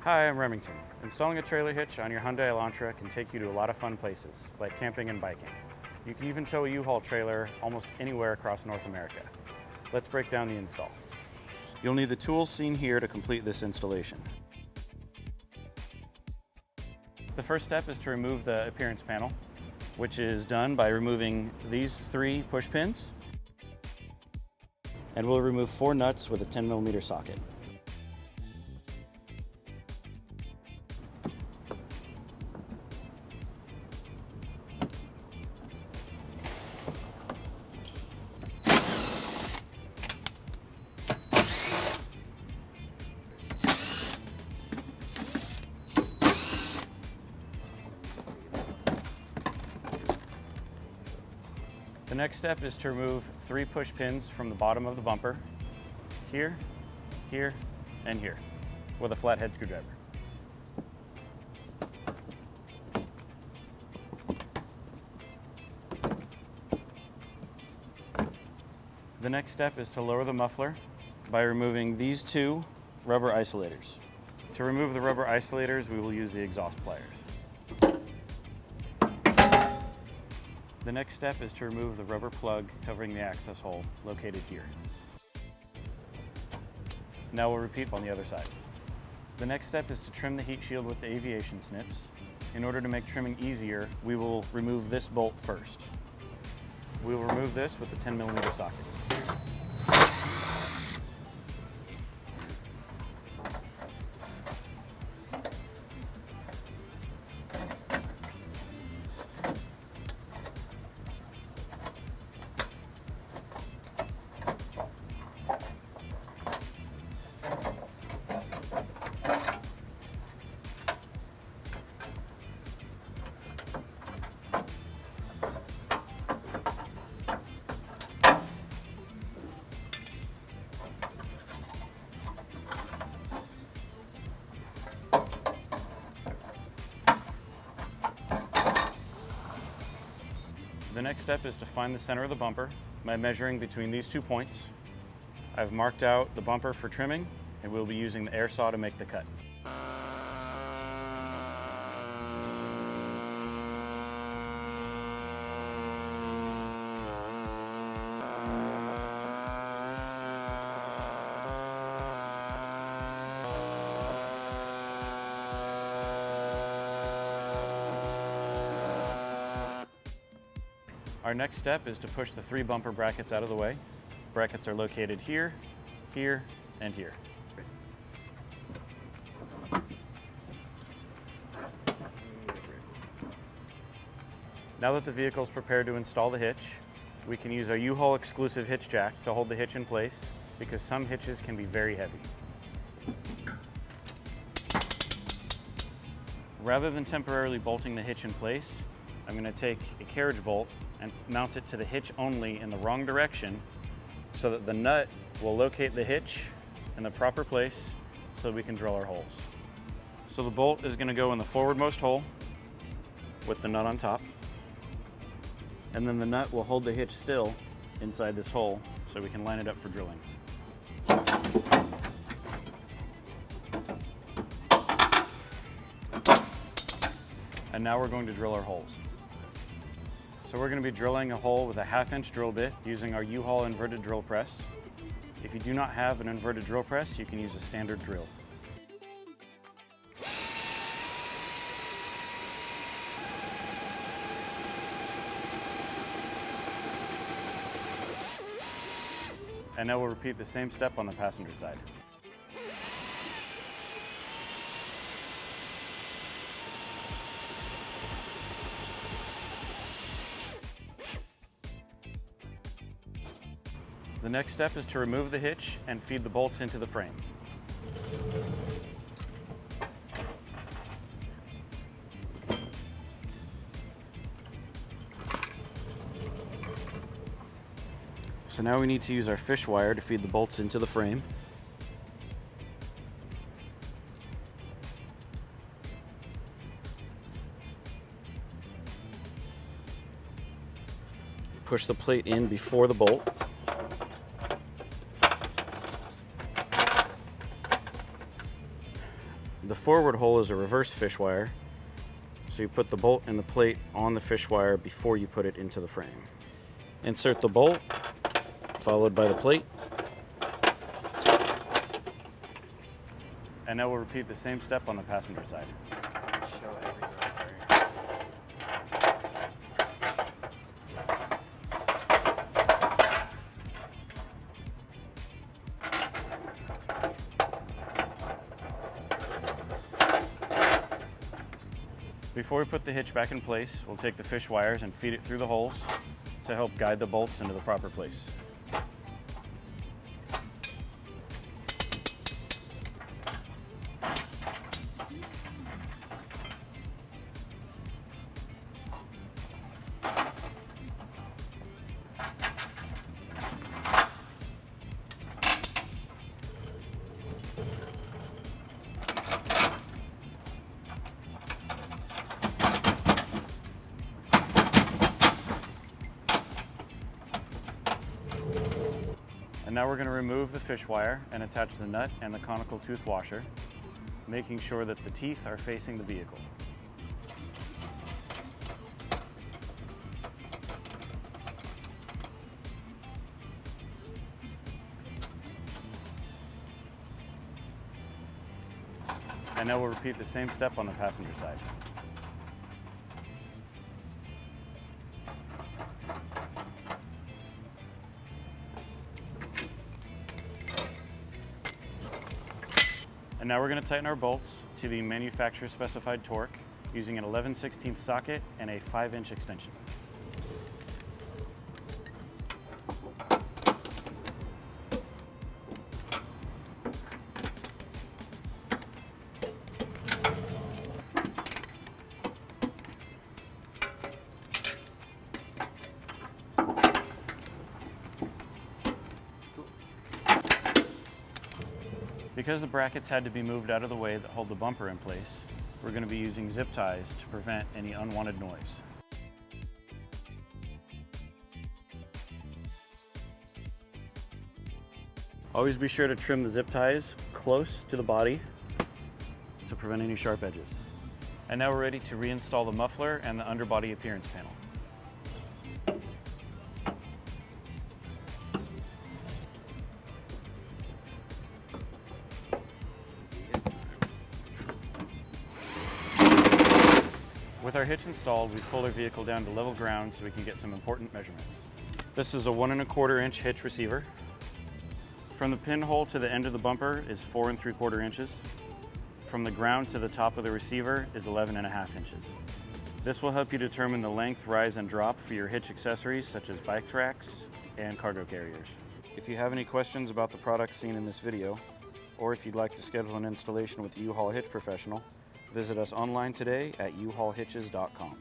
Hi, I'm Remington. Installing a trailer hitch on your Hyundai Elantra can take you to a lot of fun places, like camping and biking. You can even tow a U-Haul trailer almost anywhere across North America. Let's break down the install. You'll need the tools seen here to complete this installation. The first step is to remove the appearance panel, which is done by removing these 3 push pins, and we'll remove 4 nuts with a 10mm socket. The next step is to remove 3 push pins from the bottom of the bumper, here, here, and here, with a flathead screwdriver. The next step is to lower the muffler by removing these 2 rubber isolators. To remove the rubber isolators, we will use the exhaust pliers. The next step is to remove the rubber plug covering the access hole located here. Now we'll repeat on the other side. The next step is to trim the heat shield with the aviation snips. In order to make trimming easier, we will remove this bolt first. We will remove this with the 10mm socket. The next step is to find the center of the bumper by measuring between these 2 points. I've marked out the bumper for trimming, and we'll be using the air saw to make the cut. Our next step is to push the 3 bumper brackets out of the way. Brackets are located here, here, and here. Now that the vehicle is prepared to install the hitch, we can use our U-Haul exclusive hitch jack to hold the hitch in place because some hitches can be very heavy. Rather than temporarily bolting the hitch in place, I'm going to take a carriage bolt and mount it to the hitch only in the wrong direction so that the nut will locate the hitch in the proper place so we can drill our holes. So the bolt is going to go in the forwardmost hole with the nut on top, and then the nut will hold the hitch still inside this hole so we can line it up for drilling. And now we're going to drill our holes. So we're going to be drilling a hole with a 1/2-inch drill bit using our U-Haul inverted drill press. If you do not have an inverted drill press, you can use a standard drill. And now we'll repeat the same step on the passenger side. The next step is to remove the hitch and feed the bolts into the frame. So now we need to use our fish wire to feed the bolts into the frame. Push the plate in before the bolt. The forward hole is a reverse fish wire, so you put the bolt and the plate on the fish wire before you put it into the frame. Insert the bolt, followed by the plate. And now we'll repeat the same step on the passenger side. Before we put the hitch back in place, we'll take the fish wires and feed it through the holes to help guide the bolts into the proper place. And now we're going to remove the fish wire and attach the nut and the conical tooth washer, making sure that the teeth are facing the vehicle. And now we'll repeat the same step on the passenger side. And now we're going to tighten our bolts to the manufacturer specified torque using an 11/16 socket and a 5-inch extension. Because the brackets had to be moved out of the way that hold the bumper in place, we're going to be using zip ties to prevent any unwanted noise. Always be sure to trim the zip ties close to the body to prevent any sharp edges. And now we're ready to reinstall the muffler and the underbody appearance panel. With our hitch installed, we've pulled our vehicle down to level ground so we can get some important measurements. This is a 1 1/4 inch hitch receiver. From the pinhole to the end of the bumper is 4 3/4 inches. From the ground to the top of the receiver is 11.5 inches. This will help you determine the length, rise, and drop for your hitch accessories such as bike racks and cargo carriers. If you have any questions about the products seen in this video, or if you'd like to schedule an installation with a U-Haul Hitch professional, visit us online today at uhaulhitches.com.